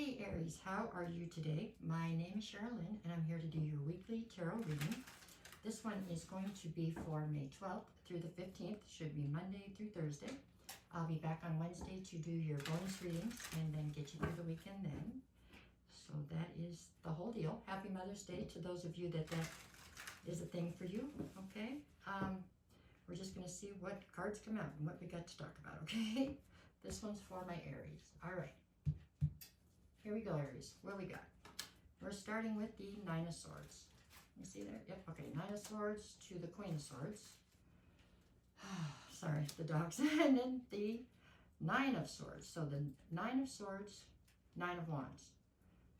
Hey Aries, how are you today? My name is Sherilyn and I'm here to do your weekly tarot reading. This one is going to be for May 12th through the 15th. Should be Monday through Thursday. I'll be back on Wednesday to do your bonus readings and then get you through the weekend then. So that is the whole deal. Happy Mother's Day to those of you that is a thing for you, okay? We're just going to see what cards come out and what we got to talk about, okay? This one's for my Aries. All right. Here we go, Aries. What do we got? We're starting with the Nine of Swords. You see there? Yep. Okay. Nine of Swords to the Queen of Swords. Sorry, the dogs. And then the Nine of Swords. So the Nine of Swords, Nine of Wands.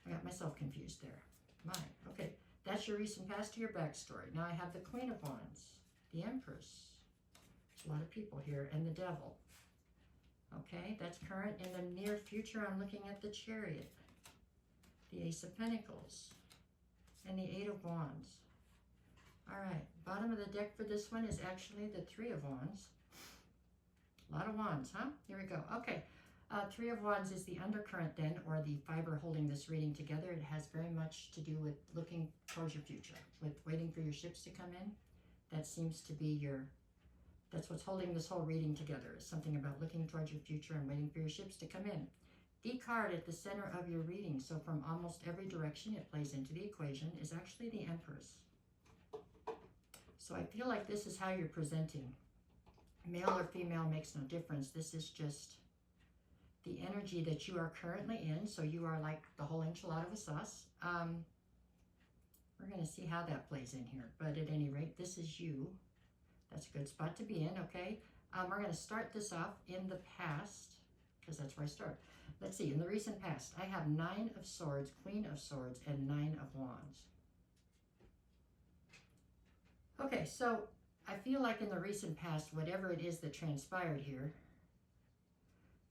I got myself confused there. Okay. That's your recent past to your backstory. Now I have the Queen of Wands, the Empress. There's a lot of people here, and the Devil. Okay, that's current. In the near future, I'm looking at the Chariot, the Ace of Pentacles, and the Eight of Wands. All right, bottom of the deck for this one is actually the Three of Wands. A lot of wands, huh? Here we go. Okay, Three of Wands is the undercurrent then, or the fiber holding this reading together. It has very much to do with looking towards your future, with waiting for your ships to come in. That seems to be that's what's holding this whole reading together, is something about looking towards your future and waiting for your ships to come in. The card at the center of your reading, so from almost every direction it plays into the equation, is actually the Empress. So I feel like this is how you're presenting. Male or female makes no difference. This is just the energy that you are currently in. So you are like the whole enchilada of a sauce. We're going to see how that plays in here. But at any rate, this is you. That's a good spot to be in, okay? We're going to start this off in the past, because that's where I start. Let's see, in the recent past, I have Nine of Swords, Queen of Swords, and Nine of Wands. Okay, so I feel like in the recent past, whatever it is that transpired here,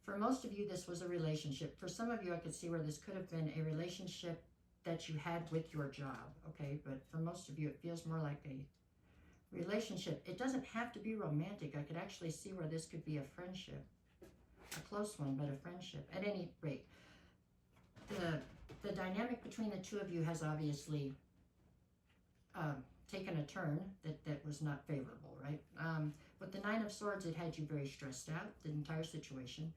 for most of you, this was a relationship. For some of you, I could see where this could have been a relationship that you had with your job, okay? But for most of you, it feels more like a relationship. It doesn't have to be romantic. I could actually see where this could be a friendship, a close one, but a friendship. At any rate, the dynamic between the two of you has obviously taken a turn that was not favorable, right? With the Nine of Swords, it had you very stressed out, the entire situation.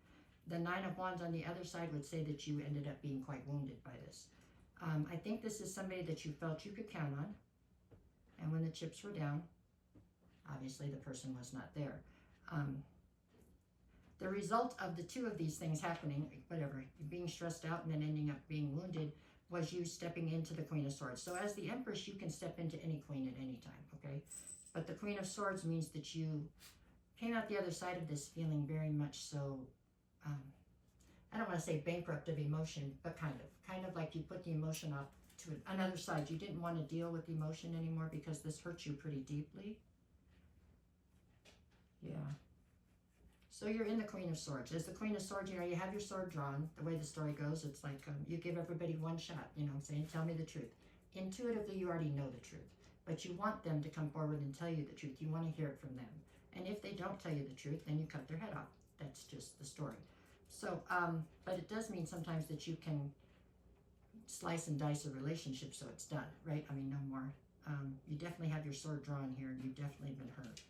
The Nine of Wands on the other side would say that you ended up being quite wounded by this. I think this is somebody that you felt you could count on, and when the chips were down, obviously the person was not there. The result of the two of these things happening, whatever, being stressed out and then ending up being wounded, was you stepping into the Queen of Swords. So as the Empress, you can step into any queen at any time, okay? But the Queen of Swords means that you came out the other side of this feeling very much so, I don't want to say bankrupt of emotion, but kind of like you put the emotion off to another side. You didn't want to deal with the emotion anymore because this hurt you pretty deeply. Yeah. So you're in the Queen of Swords. As the Queen of Swords, you have your sword drawn. The way the story goes, it's like you give everybody one shot, what I'm saying? Tell me the truth. Intuitively, you already know the truth. But you want them to come forward and tell you the truth. You want to hear it from them. And if they don't tell you the truth, then you cut their head off. That's just the story. So, but it does mean sometimes that you can slice and dice a relationship so it's done, right? I mean, no more. You definitely have your sword drawn here, and you've definitely been hurt.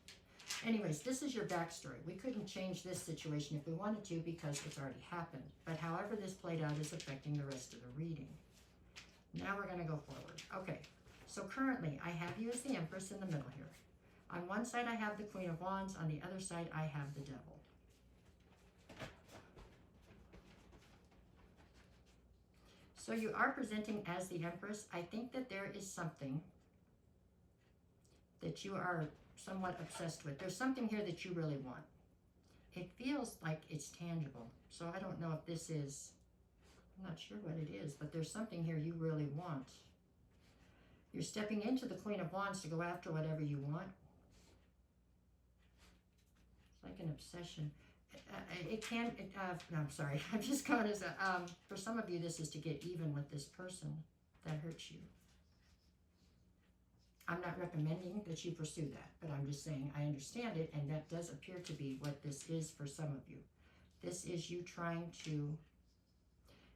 Anyways, this is your backstory. We couldn't change this situation if we wanted to because it's already happened. But however this played out is affecting the rest of the reading. Now we're going to go forward. Okay, so currently I have you as the Empress in the middle here. On one side I have the Queen of Wands. On the other side I have the Devil. So you are presenting as the Empress. I think that there is something that you are somewhat obsessed with. There's something here that you really want. It feels like it's tangible. So I don't know if this is, I'm not sure what it is, but there's something here you really want. You're stepping into the Queen of Wands to go after whatever you want. It's like an obsession. No, I'm sorry. I'm just going as a, for some of you, this is to get even with this person that hurts you. I'm not recommending that you pursue that, but I'm just saying I understand it, and that does appear to be what this is for some of you. This is you trying to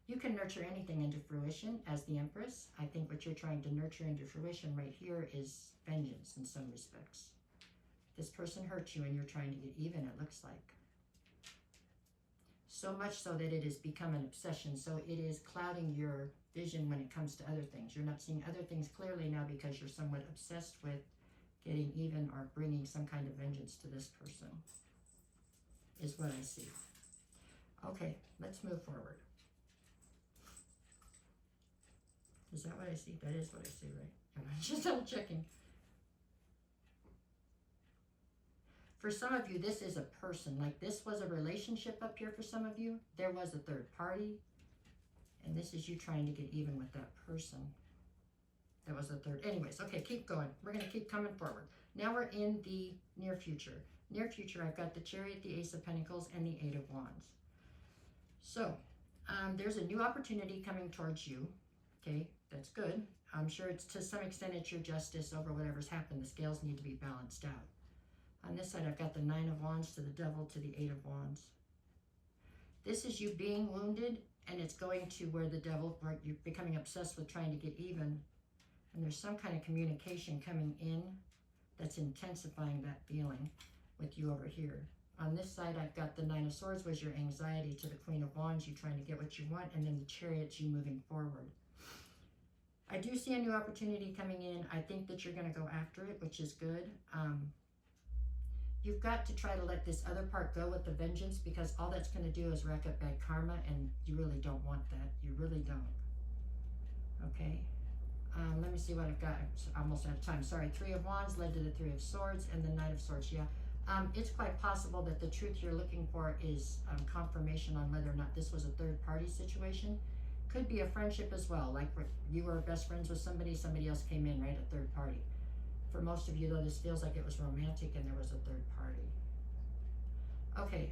You can nurture anything into fruition as the Empress. I think what you're trying to nurture into fruition right here is vengeance in some respects. This person hurt you and you're trying to get even, it looks like. So much so that it has become an obsession. So it is clouding your vision when it comes to other things. You're not seeing other things clearly now because you're somewhat obsessed with getting even or bringing some kind of vengeance to this person, is what I see. Okay, let's move forward. Is that what I see? That is what I see, right? I'm just double checking. For some of you, this is a person. Like this was a relationship up here for some of you. There was a third party. And this is you trying to get even with that person. That was the third. Anyways, okay, keep going. We're going to keep coming forward. Now we're in the near future. Near future, I've got the Chariot, the Ace of Pentacles, and the Eight of Wands. So, there's a new opportunity coming towards you. Okay, that's good. I'm sure it's to some extent it's your justice over whatever's happened. The scales need to be balanced out. On this side, I've got the Nine of Wands to the Devil to the Eight of Wands. This is you being wounded, and it's going to where the Devil, where you're becoming obsessed with trying to get even. And there's some kind of communication coming in that's intensifying that feeling with you over here. On this side, I've got the Nine of Swords was your anxiety to the Queen of Wands, you trying to get what you want, and then the Chariot's you moving forward. I do see a new opportunity coming in. I think that you're going to go after it, which is good. You've got to try to let this other part go with the vengeance, because all that's going to do is rack up bad karma, and you really don't want that. You really don't. Okay? Let me see what I've got. I'm almost out of time. Sorry. Three of Wands led to the Three of Swords and the Knight of Swords. Yeah. It's quite possible that the truth you're looking for is confirmation on whether or not this was a third-party situation. Could be a friendship as well. Like you were best friends with somebody, somebody else came in, right? A third party. For most of you, though, this feels like it was romantic and there was a third party. Okay,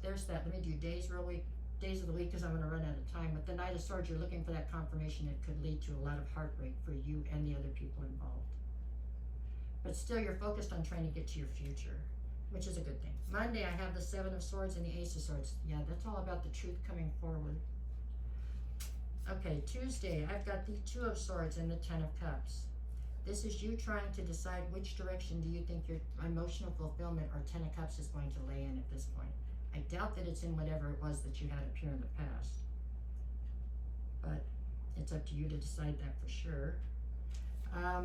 there's that. Let me do days of the week because I'm going to run out of time. With the Knight of Swords, you're looking for that confirmation. It could lead to a lot of heartbreak for you and the other people involved. But still, you're focused on trying to get to your future, which is a good thing. Monday, I have the Seven of Swords and the Ace of Swords. Yeah, that's all about the truth coming forward. Okay, Tuesday, I've got the Two of Swords and the Ten of Cups. This is you trying to decide which direction do you think your emotional fulfillment or Ten of Cups is going to lay in at this point. I doubt that it's in whatever it was that you had up here in the past. But it's up to you to decide that for sure.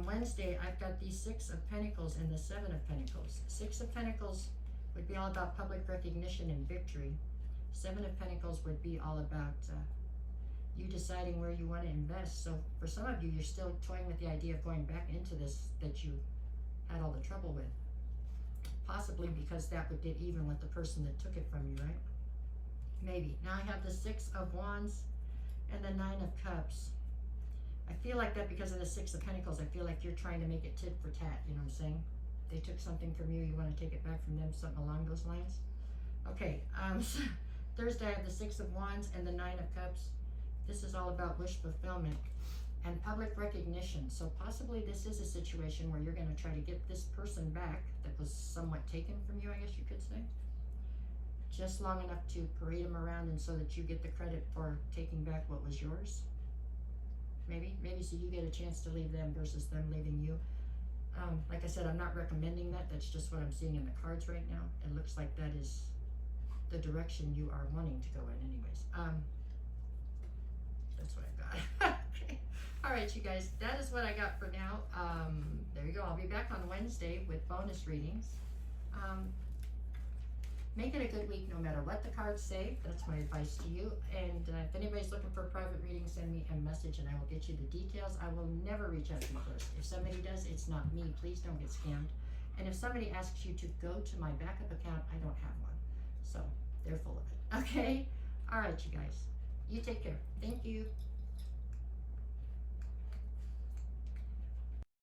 Wednesday, I've got the Six of Pentacles and the Seven of Pentacles. Six of Pentacles would be all about public recognition and victory. Seven of Pentacles would be all about you deciding where you want to invest. So for some of you, you're still toying with the idea of going back into this that you had all the trouble with. Possibly because that would get even with the person that took it from you, right? Maybe. Now I have the Six of Wands and the Nine of Cups. I feel like that because of the Six of Pentacles. I feel like you're trying to make it tit for tat, you know what I'm saying? They took something from you, you want to take it back from them, something along those lines. Okay, Thursday I have the Six of Wands and the Nine of Cups. This is all about wish fulfillment and public recognition. So possibly this is a situation where you're going to try to get this person back that was somewhat taken from you, I guess you could say. Just long enough to parade them around and so that you get the credit for taking back what was yours. Maybe so you get a chance to leave them versus them leaving you. Like I said, I'm not recommending that. That's just what I'm seeing in the cards right now. It looks like that is the direction you are wanting to go in anyways. That's what I've got. Okay. All right, you guys, that is what I got for now. There you go. I'll be back on Wednesday with bonus readings. Make it a good week no matter what the cards say. That's my advice to you. And if anybody's looking for a private reading, send me a message and I will get you the details. I will never reach out to you first. If somebody does, it's not me. Please don't get scammed. And if somebody asks you to go to my backup account, I don't have one. So they're full of it. Okay? All right, you guys. You take care. Thank you.